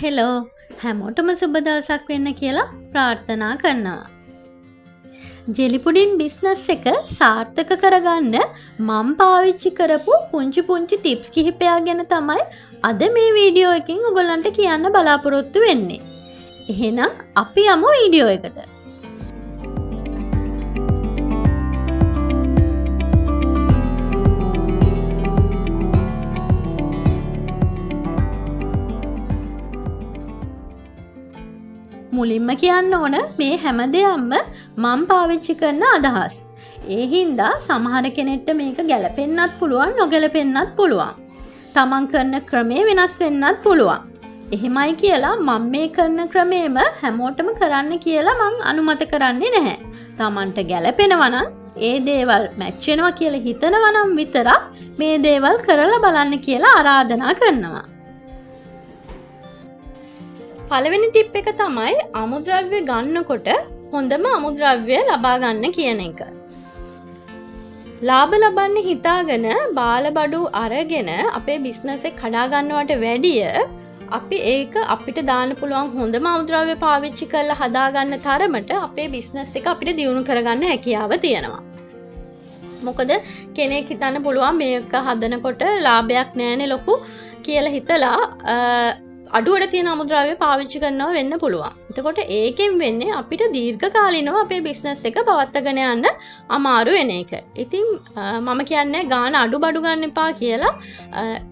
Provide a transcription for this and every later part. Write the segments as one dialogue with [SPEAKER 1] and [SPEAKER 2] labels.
[SPEAKER 1] Hello හැමෝටම සුබ දවසක් වෙන්න කියලා ප්‍රාර්ථනා කරනවා. ජෙලිපුඩින් බිස්නස් එක සාර්ථක කරගන්න මම පාවිච්චි කරපු පුංචි ටිප්ස් කිහිපයක් ගැන තමයි අද මේ වීඩියෝ එකකින් ඔයගොල්ලන්ට කියන්න බලාපොරොත්තු වෙන්නේ. එහෙනම් අපි යමු වීඩියෝ එකට. මුලින්ම කියන්න ඕන මේ හැම දෙයක්ම මම පාවිච්චි කරන අදහස්. ඒ හින්දා සමහර කෙනෙක්ට මේක ගැලපෙන්නත් පුළුවන් නොගැලපෙන්නත් පුළුවන්. තමන් කරන ක්‍රමේ වෙනස් වෙන්නත් පුළුවන්. එහෙමයි කියලා මම මේ කරන ක්‍රමේම හැමෝටම කරන්න කියලා මම අනුමත කරන්නේ නැහැ. තමන්ට ගැලපෙනවා නම් ඒ දේවල් මැච් වෙනවා කියලා හිතනවා නම් විතරක් මේ දේවල් කරලා බලන්න කියලා ආරාධනා කරනවා. පළවෙනි ටිප් එක තමයි අමුද්‍රව්‍ය ගන්නකොට හොඳම අමුද්‍රව්‍ය ලබා ගන්න කියන එක. ලාභ ලබන්න හිතාගෙන බාලබඩු අරගෙන අපේ බිස්නස් එක කඩා ගන්නවට වැඩිය අපි ඒක අපිට දාන්න පුළුවන් හොඳම අමුද්‍රව්‍ය පාවිච්චි කරලා හදා ගන්න තරමට අපේ බිස්නස් එක අපිට දියුණු කරගන්න හැකියාව තියෙනවා. මොකද කෙනෙක් හිතන්න පුළුවන් මේක හදනකොට ලාභයක් නැහැනේ ලොකු කියලා හිතලා අඩුවට තියෙන අමුද්‍රව්‍ය පාවිච්චි කරනවා වෙන්න පුළුවන්. එතකොට ඒකෙන් වෙන්නේ අපිට දීර්ඝකාලීනව අපේ බිස්නස් එක පවත්වාගෙන යන්න අමාරු වෙන එක. ඉතින් මම කියන්නේ ගාන අඩු බඩු ගන්න එපා කියලා.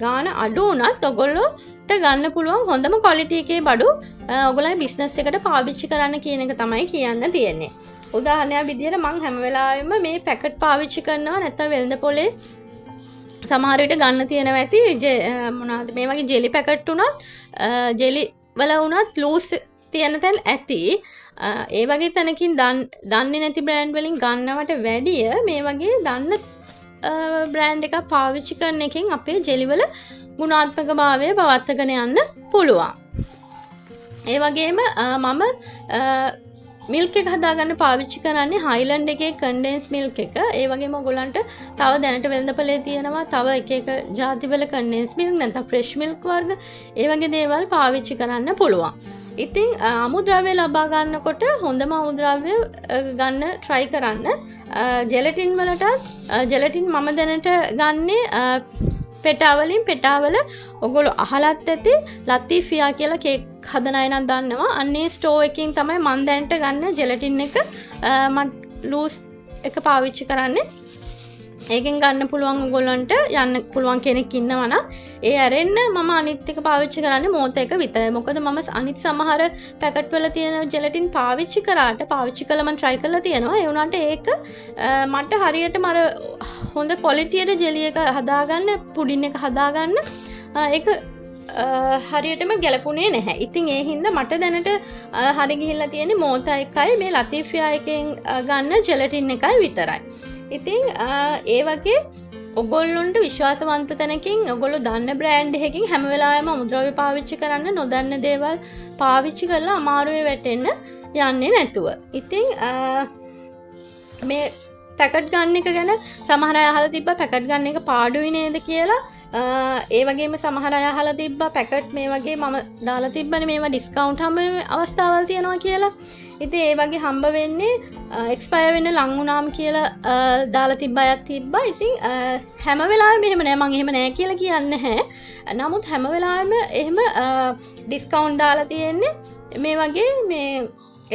[SPEAKER 1] ගාන අඩු වුණත් ඔයගොල්ලෝට ගන්න පුළුවන් හොඳම ක්වොලිටි එකේ බඩු ඔයගොල්ලන්ගේ බිස්නස් එකට පාවිච්චි කරන්න කියන එක තමයි කියන්න තියෙන්නේ. උදාහරණයක් විදියට මම හැම වෙලාවෙම මේ පැකට් පාවිච්චි කරනවා නැත්නම් වෙළඳ පොලේ සමහර විට ගන්න තියෙනවා ඇති මොනවාද මේ වගේ ජෙලි පැකට් උනත් ජෙලි වල උනත් ලූස් තියෙන තැන් ඇති ඒ වගේ තැනකින් දන්නේ නැති බ්‍රෑන්ඩ් වලින් ගන්නවට වැඩිය මේ වගේ දන්න බ්‍රෑන්ඩ් එකක් පාවිච්චි කරන එකෙන් අපේ ජෙලි වල ගුණාත්මක භාවය පවත්වාගෙන යන්න පුළුවන්. ඒ වගේම මම මිල්ක් එක හදාගන්න පාවිච්චි කරන්නේ හයිලන්ඩ් එකේ කන්ඩෙන්ස් මිල්ක් එක. ඒ වගේම ඔයගොල්ලන්ට තව දැනට වෙළඳපොලේ තියෙනවා තව එක ජාතිවල කන්ඩෙන්ස් මිල්ක් නැත්නම් ෆ්‍රෙෂ් මිල්ක් වර්ග ඒ වගේ දේවල් පාවිච්චි කරන්න පුළුවන්. ඉතින් අමුද්‍රව්‍ය ලබා ගන්නකොට හොඳම අමුද්‍රව්‍ය ගන්න try කරන්න. ජෙලටින් වලට ජෙලටින් මම දැනට ගන්නේ පෙටාවල ඔගොල්ලෝ අහලත් ඇති ලතිෆියා කියලා කේක් හදන අය නම් දන්නවා. අන්නේ ස්ටෝ එකකින් තමයි මම දැනට ගන්න ජෙලටින් එක මම ලූස් එක පාවිච්චි කරන්නේ. ඒකෙන් ගන්න පුළුවන් ඔයගොල්ලන්ට යන්න පුළුවන් කෙනෙක් ඉන්නවා නම් ඒ ඇරෙන්න මම අනිත් එක පාවිච්චි කරන්නේ මෝත එක විතරයි. මොකද මම අනිත් සමහර පැකට් වල තියෙන ජෙලටින් පාවිච්චි කළා මම try කරලා තියෙනවා. ඒ වුණාට ඒක මට හරියටම අර හොඳ ක්වොලිටියට ජෙලි එක හදාගන්න පුඩින් එක හදාගන්න ඒක හරියටම ගැලපුණේ නැහැ. ඉතින් ඒ හින්දා මට දැනට හරි ගිහිල්ලා තියෙන්නේ මෝතා එකයි මේ ලතිෆියා එකෙන් ගන්න ජෙලටින් එකයි විතරයි. ඉතින් ඒ වගේ ඔගොල්ලොන්ට විශ්වාසවන්ත තැනකින් ඔගොල්ලෝ දන්න බ්‍රෑන්ඩ් එකකින් හැම වෙලාවෙම අමුද්‍රව්‍ය පාවිච්චි කරන්න නොදන්න දේවල් පාවිච්චි කරලා අමාරුවේ වැටෙන්න යන්නේ නැතුව. ඉතින් මේ පැකට් ගන්න එක ගැන සමහර අය අහලා තිබ්බා පැකට් ගන්න එක පාඩුයි නේද කියලා. ඒ වගේම සමහර අය අහලා තිබ්බා පැකට් මේ වගේ මම දාලා තිබ්බනේ මේවා ඩිස්කවුන්ට් හම්බ වෙන අවස්ථාවල් තියෙනවා කියලා. ඉතින් ඒ වගේ හම්බ වෙන්නේ එක්ස්පයර් වෙන්න ලං වුණාම කියලා දාලා තිබ්බ අයත් තිබ්බා. ඉතින් හැම වෙලාවෙම එහෙම නෑ මම එහෙම නෑ කියලා කියන්නේ නැහැ. නමුත් හැම වෙලාවෙම එහෙම ඩිස්කවුන්ට් දාලා තියෙන්නේ මේ වගේ මේ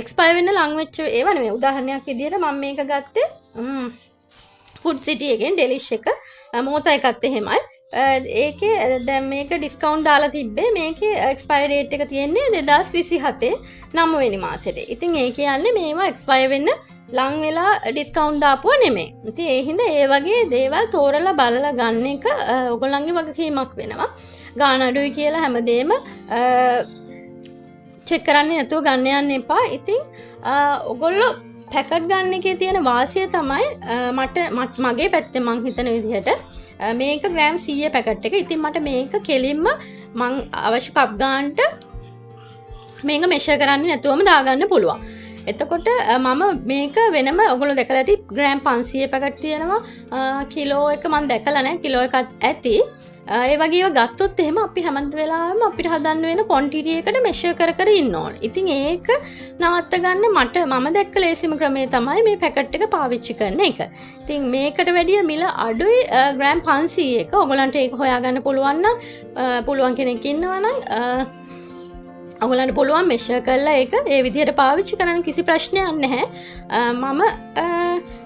[SPEAKER 1] එක්ස්පයර් වෙන්න ලං වෙච්ච ඒවා නෙමෙයි. උදාහරණයක් විදියට මම මේක ගත්තේ ෆුඩ් සිටි එකෙන් ඩෙලිෂ් එක මොහොත එකත් එහෙමයි. ඒකේ දැන් මේක ඩිස්කවුන්ට් දාලා තිබ්බේ මේකේ එක්ස්පයර් ඩේට් එක තියෙන්නේ 2027 9 වෙනි මාසෙට. ඉතින් ඒ කියන්නේ මේවා එක්ස්පයර් වෙන්න ලං වෙලා ඩිස්කවුන්ට් දාපුව නෙමෙයි. ඉතින් ඒ හින්දා ඒ වගේ දේවල් තෝරලා බලලා ගන්න එක ඔයගොල්ලන්ගේ වගකීමක් වෙනවා. ගාන අඩුයි කියලා හැමදේම චෙක් කරන්නේ නැතුව ගන්න යන්න එපා. ඉතින් ඔයගොල්ලෝ පැකට් ගන්න එකේ තියෙන වාසිය තමයි මගේ පැත්තෙන් මං හිතන විදිහට මේක ග්‍රෑම් 100 පැකට් එක. ඉතින් මට මේක කෙලින්ම මං අවශ්‍ය කප් ගන්නට මේක මෙෂර් කරන්නේ නැතුවම දාගන්න පුළුවන්. එතකොට මම මේක වෙනම ඔයගොල්ලෝ දැකලා ඇති ග්‍රෑම් 500 පැකට් තියෙනවා. කිලෝ එක මම දැකලා නැහැ. කිලෝ එකක් ඇති. ඒ වගේ ඒවා ගත්තොත් එහෙම අපි හැම වෙලාවෙම අපිට හදන්න වෙන ක්වොන්ටිටි එකට මෙෂර් කර කර ඉන්න ඕනේ. ඉතින් ඒක නවත්ත ගන්න මම දැක්ක ලේසිම ක්‍රමය තමයි මේ පැකට් එක පාවිච්චි කරන එක. ඉතින් මේකට වැඩිය මිල අඩුයි ග්‍රෑම් 500ක. ඔයගලන්ට ඒක හොයාගන්න පුළුවන් කෙනෙක් ඉන්නවා නම් ඔයගලන්ට පුළුවන් මෙෂර් කරලා ඒක ඒ විදිහට පාවිච්චි කරන්න කිසි ප්‍රශ්නයක් නැහැ.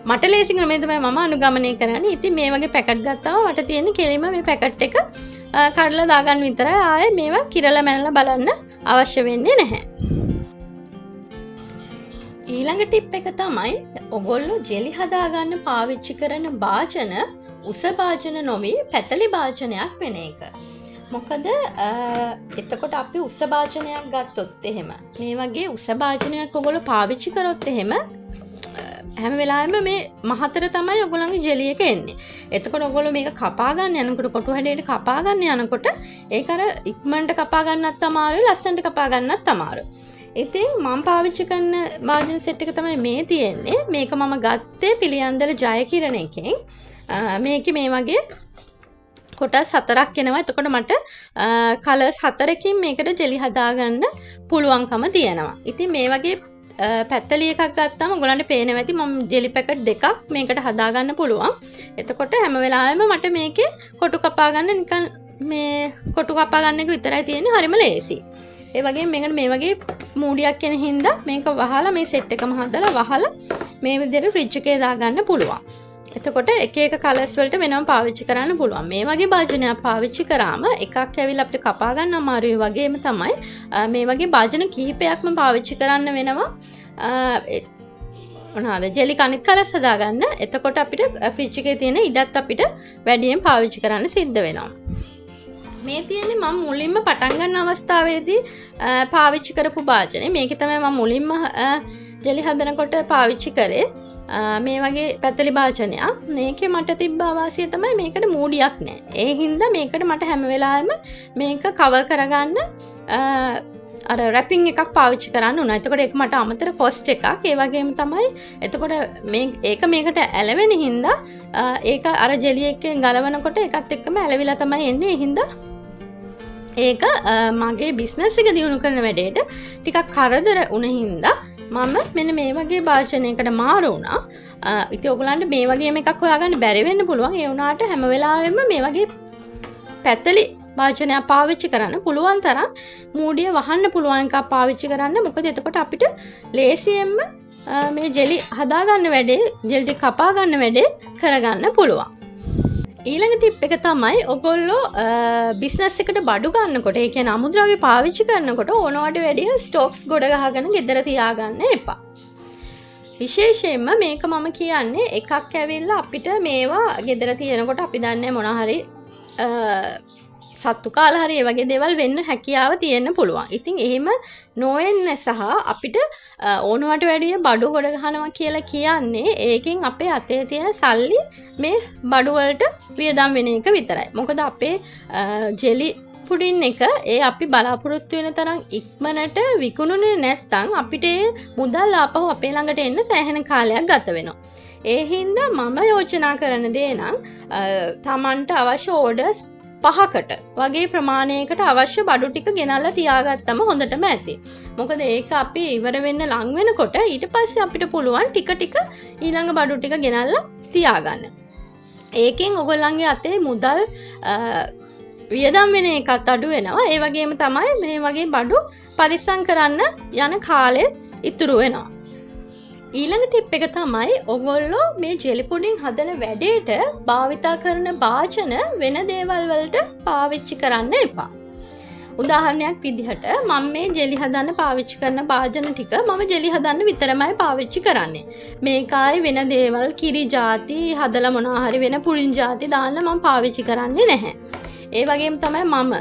[SPEAKER 1] මට ලේසි ක්‍රමය තමයි මම අනුගමනය කරන්නේ. ඉතින් මේ වගේ පැකට් ගත්තාම මට තියෙන්නේ කෙලින්ම මේ පැකට් එක කඩලා දාගන්න විතරයි. ආයේ මේවා කිරලා මැනලා බලන්න අවශ්‍ය වෙන්නේ නැහැ. ඊළඟ ටිප් එක තමයි ඔයගොල්ලෝ ජෙලි හදාගන්න පාවිච්චි කරන භාජන උස භාජන නොවි පැතලි භාජනයක් වෙන එක. මොකද එතකොට අපි උස භාජනයක් ගත්තොත් එහෙම මේ වගේ උස භාජනයක් ඔයගොල්ලෝ පාවිච්චි කරොත් එහෙම හැම වෙලාවෙම මේ මහතර තමයි ඔයගොල්ලන්ගේ ජෙලි එක එන්නේ. එතකොට ඔයගොල්ලෝ මේක කපා ගන්න යනකොට කොටු හැඩයට කපා ගන්න යනකොට ඒක අර ඉක්මනට කපා ගන්නත් අමාරුයි, ලස්සනට කපා ගන්නත් අමාරුයි. ඉතින් මම පාවිච්චි කරන භාජන සෙට් එක තමයි මේ තියෙන්නේ. මේක මම ගත්තේ පිළියන්දල ජයකිරණ එකෙන්. මේකේ මේ වගේ කොටස් 4ක් එනවා. එතකොට මට කලර්ස් 4කින් මේකට ජෙලි හදාගන්න පුළුවන්කම තියෙනවා. ඉතින් මේ වගේ පැත්තලි එකක් ගත්තාම ඔයගොල්ලන්ට පේනවා ඇති මම ජෙලි පැකට් දෙකක් මේකට හදාගන්න පුළුවන්. එතකොට හැම වෙලාවෙම මට මේකේ කොටු කපා ගන්න නිකන් මේ කොටු කපා ගන්න එක විතරයි තියෙන්නේ. හරිම ලේසි. ඒ වගේම මේකට මේ වගේ මූඩියක් එන හින්දා මේක වහලා මේ සෙට් එකම හදලා වහලා මේ විදිහට ෆ්‍රිජ් එකේ දාගන්න පුළුවන්. එතකොට එක එක කලර්ස් වලට වෙනම පාවිච්චි කරන්න පුළුවන්. මේ වගේ භාජනයක් පාවිච්චි කරාම එකක් ඇවිල්ලා අපිට කපා ගන්න අමාරුයි වගේම තමයි මේ වගේ භාජන කිහිපයක්ම පාවිච්චි කරන්න වෙනවා. මොනවාද ජෙලි කනිත් කලර්ස් හදාගන්න. එතකොට අපිට ෆ්‍රිජ් එකේ තියෙන ඉඩත් අපිට වැඩියෙන් පාවිච්චි කරන්න සිද්ධ වෙනවා. මේ තියෙන්නේ මම මුලින්ම පටන් ගන්න අවස්ථාවේදී පාවිච්චි කරපු භාජනේ. මේකේ තමයි මම මුලින්ම ජෙලි හදනකොට පාවිච්චි කරේ. මේ වගේ පැතලි භාජනයක්. මේකේ මට තිබ්බ අවාසිය තමයි මේකට මූඩියක් නැහැ. ඒ හින්දා මේකට මට හැම වෙලාවෙම මේක කවර් කරගන්න අර රැපින් එකක් පාවිච්චි කරන්න උනා. එතකොට ඒක මට අමතර කොස්ට් එකක්. ඒ වගේම තමයි එතකොට ඒක මේකට ඇලවෙන හින්දා ඒක අර ජෙලි එකෙන් ගලවනකොට ඒකත් එක්කම ඇලවිලා තමයි එන්නේ. ඒ හින්දා ඒක මගේ බිස්නස් එක දියුණු කරන වැඩේට ටිකක් කරදර වුණ හින්දා මම මෙන්න මේ වගේ භාජනයකට මාරු වුණා. ඉතින් ඔයගලන්ට මේ වගේම එකක් හොයාගන්න බැරි වෙන්න පුළුවන්. ඒ වුණාට හැම වෙලාවෙම මේ වගේ පැතලි භාජනයක් පාවිච්චි කරන්න පුළුවන් තරම් මූඩිය වහන්න පුළුවන් එකක් පාවිච්චි කරන්න. මොකද එතකොට අපිට ලේසියෙන්ම මේ ජෙලි හදාගන්න වැඩේ, ජෙලි කපා ගන්න වැඩේ කරගන්න පුළුවන්. ඊළඟ ටිප් එක තමයි ඔයගොල්ලෝ බිස්නස් එකට බඩු ගන්නකොට, ඒ කියන්නේ අමුද්‍රව්‍ය පාවිච්චි කරනකොට ඕනවට වැඩිය ස්ටොක්ස් ගොඩ ගහගෙන ගෙදර තියාගන්න එපා. විශේෂයෙන්ම මේක මම කියන්නේ එකක් ඇවිල්ලා අපිට මේවා ගෙදර තියෙනකොට අපි දන්නේ මොන හරි සත්තු කාලා හරි ඒ වගේ දේවල් වෙන්න හැකියාව තියෙන්න පුළුවන්. ඉතින් එහෙම නොවෙන්න සහ අපිට ඕනවට වැඩිය බඩු ගොඩ ගහනවා කියලා කියන්නේ ඒකෙන් අපේ අතේ තියෙන සල්ලි මේ බඩු වලට වියදම් වෙන එක විතරයි. මොකද අපේ ජෙලි පුඩින් එක ඒ අපි බලාපොරොත්තු වෙන තරම් ඉක්මනට විකුණුනේ නැත්නම් අපිට මුදල් ආපහු අපේ ළඟට එන්න සෑහෙන කාලයක් ගත වෙනවා. ඒ හින්දා මම යෝජනා කරන දේ නම් තමන්ට අවශ්‍ය ඕඩර්ස් 5කට වගේ ප්‍රමාණයකට අවශ්‍ය බඩු ටික ගෙනල්ලා තියාගත්තම හොඳටම ඇති. මොකද ඒක අපි ඉවර වෙන්න ලං වෙනකොට ඊට පස්සේ අපිට පුළුවන් ටික ටික ඊළඟ බඩු ටික ගෙනල්ලා තියාගන්න. ඒකෙන් ඔයගොල්ලන්ගේ අතේ මුදල් වියදම් වෙන එකත් අඩු වෙනවා. ඒ වගේම තමයි මේ වගේ බඩු පරිස්සම් කරන්න යන කාලෙ ඉතුරු වෙනවා. ඊළඟ ටිප් එක තමයි ඔයගොල්ලෝ මේ ජෙලි පුඩින් හදන වැඩේට භාවිතා කරන භාජන වෙන දේවල් වලට පාවිච්චි කරන්න එපා. උදාහරණයක් විදිහට මම මේ ජෙලි හදන්න පාවිච්චි කරන භාජන ටික මම ජෙලි හදන්න විතරමයි පාවිච්චි කරන්නේ. මේකයි වෙන දේවල් කිරි ಜಾති හදලා මොනවා හරි වෙන පුඩින් ಜಾති දාන්න මම පාවිච්චි කරන්නේ නැහැ. ඒ වගේම තමයි මම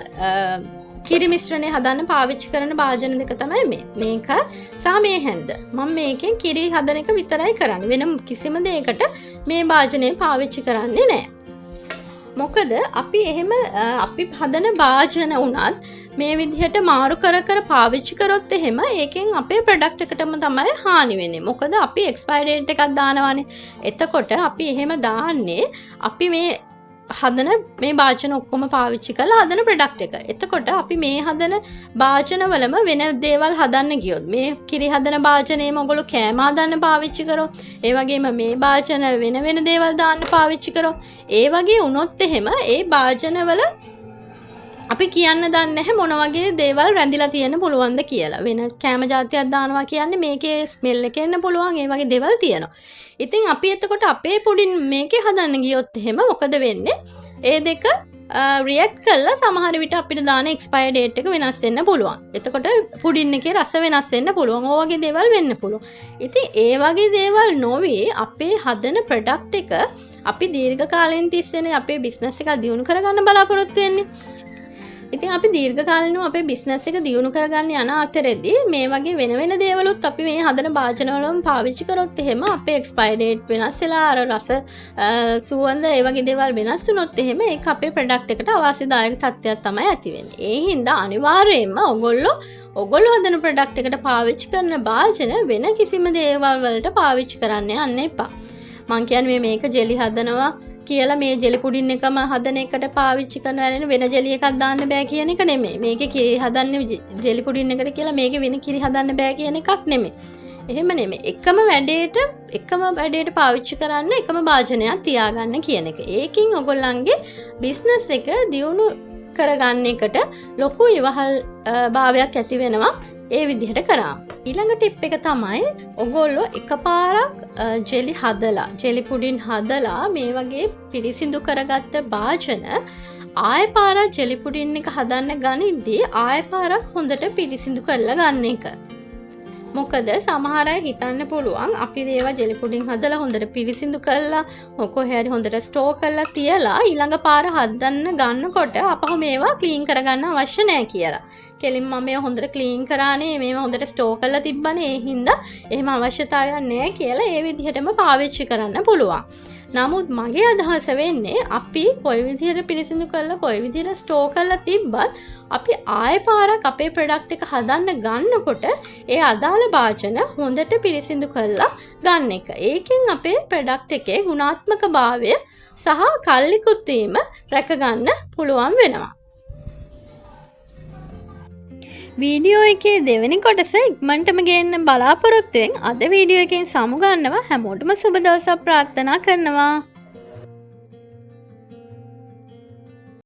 [SPEAKER 1] කිරි මිශ්‍රණය හදන්න පාවිච්චි කරන භාජන දෙක තමයි මේක සහ මේ හැන්ද. මම මේකෙන් කිරි හදන එක විතරයි කරන්නේ. වෙන කිසිම දෙයකට මේ භාජනය පාවිච්චි කරන්නේ නැහැ. මොකද අපි එහෙම අපි හදන භාජන වුණත් මේ විදිහට මාරු කර පාවිච්චි කරොත් එහෙම ඒකෙන් අපේ ප්‍රොඩක්ට් එකටම තමයි හානි වෙන්නේ. මොකද අපි එක්ස්පයරි ඩේට් එකක් දානවානේ. එතකොට අපි එහෙම දාන්නේ අපි මේ හදන මේ භාජන ඔක්කොම පාවිච්චි කරලා හදන ප්‍රොඩක්ට් එක. එතකොට අපි මේ හදන භාජන වලම වෙන දේවල් හදන්න ගියොත් මේ කිරි හදන භාජනේම ඔයගොල්ලෝ කෑම හදන්න පාවිච්චි කරොත්, ඒ වගේම මේ භාජන වෙන දේවල් දාන්න පාවිච්චි කරොත්, ඒ වගේ වුණොත් එහෙම ඒ භාජන වල අපි කියන්න දන්නේ නැහැ මොන වගේ දේවල් රැඳිලා තියෙන්න පුළුවන්ද කියලා. වෙන කෑම જાතියක් දානවා කියන්නේ මේකේ ස්මෙල් එක එන්න පුළුවන්, ඒ වගේ දේවල් තියෙනවා. ඉතින් අපි එතකොට අපේ පුඩින් මේකේ හදන්න ගියොත් එහෙම මොකද වෙන්නේ? ඒ දෙක රියැක්ට් කරලා සමහර විට අපිට දාන එක්ස්පයර් ඩේට් එක වෙනස් වෙන්න පුළුවන්. එතකොට පුඩින් එකේ රස වෙනස් වෙන්න පුළුවන්. ඕ වගේ දේවල් වෙන්න පුළුවන්. ඉතින් ඒ වගේ දේවල් නොවේ අපේ හදන ප්‍රොඩක්ට් එක අපි දීර්ඝ කාලෙන් තිස්සේනේ අපේ බිස්නස් එක දියුණු කරගන්න බලාපොරොත්තු වෙන්නේ. ඉතින් අපි දීර්ඝ කාලිනව අපේ බිස්නස් එක දියුණු කරගන්න යන අතරේදී මේ වගේ වෙන දේවලුත් අපි මේ හදන භාජන වලම පාවිච්චි කරොත් එහෙම අපේ එක්ස්පයර් ඩේට් වෙනස් වෙලා අර රස සුවඳ ඒ වගේ දේවල් වෙනස් වුණොත් එහෙම ඒක අපේ ප්‍රොඩක්ට් එකට අවාසිදායක තත්ත්වයක් තමයි ඇති වෙන්නේ. ඒ හින්දා අනිවාර්යයෙන්ම ඔයගොල්ලෝ හදන ප්‍රොඩක්ට් එකට පාවිච්චි කරන භාජන වෙන කිසිම දේවල් වලට පාවිච්චි කරන්න යන්න එපා. මං කියන්නේ මේක ජෙලි හදනවා කියලා මේ ජෙලි පුඩින් එකම හදන එකට පාවිච්චි කරන වෙන ජෙලි එකක් දාන්න බෑ කියන එක නෙමෙයි. මේකේ කිරි හදන්නේ ජෙලි පුඩින් එකට කියලා මේකේ වෙන කිරි හදන්න බෑ කියන එකක් නෙමෙයි. එහෙම නෙමෙයි. එකම වැඩේට පාවිච්චි කරන්න එකම භාජනයක් තියාගන්න කියන එක. ඒකින් ඔයගොල්ලන්ගේ බිස්නස් එක දියුණු කරගන්න එකට ලොකු ඉවහල් භාවයක් ඇති වෙනවා. ඒ විදිහට කරාම. ඊළඟ ටිප් එක තමයි ඔයගොල්ලෝ එකපාරක් ජෙලි පුඩින් හදලා මේ වගේ පිරිසිදු කරගත්ත භාජන ආයෙ පාරක් ජෙලි පුඩින් එක හදන්න ගනිද්දී ආයෙ පාරක් හොඳට පිරිසිදු කරලා ගන්න එක. මොකද සමහර අය හිතන්න පුළුවන් අපි ඒවා ජෙලි පුඩින් හදලා හොඳට පිරිසිදු කරලා කොහේ හරි හොඳට ස්ටෝර් කරලා තියලා ඊළඟ පාර හදන්න ගන්නකොට අපහු මේවා ක්ලීන් කරගන්න අවශ්‍ය නැහැ කියලා. කෙලින්ම මම මේවා හොඳට ක්ලීන් කරානේ මේවා හොඳට ස්ටෝර් කරලා තිබ්බනේ ඒ හින්දා එහෙම අවශ්‍යතාවයක් නැහැ කියලා ඒ විදිහටම පාවිච්චි කරන්න පුළුවන්. නමුත් මගේ අදහස වෙන්නේ අපි කොයි විදිහට පිරිසිදු කරලා කොයි විදිහට ස්ටෝර් කරලා තිබ්බත් අපි ආයෙ පාරක් අපේ ප්‍රොඩක්ට් එක හදන්න ගන්නකොට ඒ අදාළ භාජන හොඳට පිරිසිදු කරලා ගන්න එක. ඒකෙන් අපේ ප්‍රොඩක්ට් එකේ ගුණාත්මක භාවය සහ කල්ලිකුත් වීම රැක ගන්න පුළුවන් වෙනවා. වීඩියෝ එකේ දෙවෙනි කොටස ඉක්මනටම ගේන්න බලාපොරොත්තු වෙන අද වීඩියෝ එකෙන් සමුගන්නවා. හැමෝටම සුබ දවසක් ප්‍රාර්ථනා කරනවා.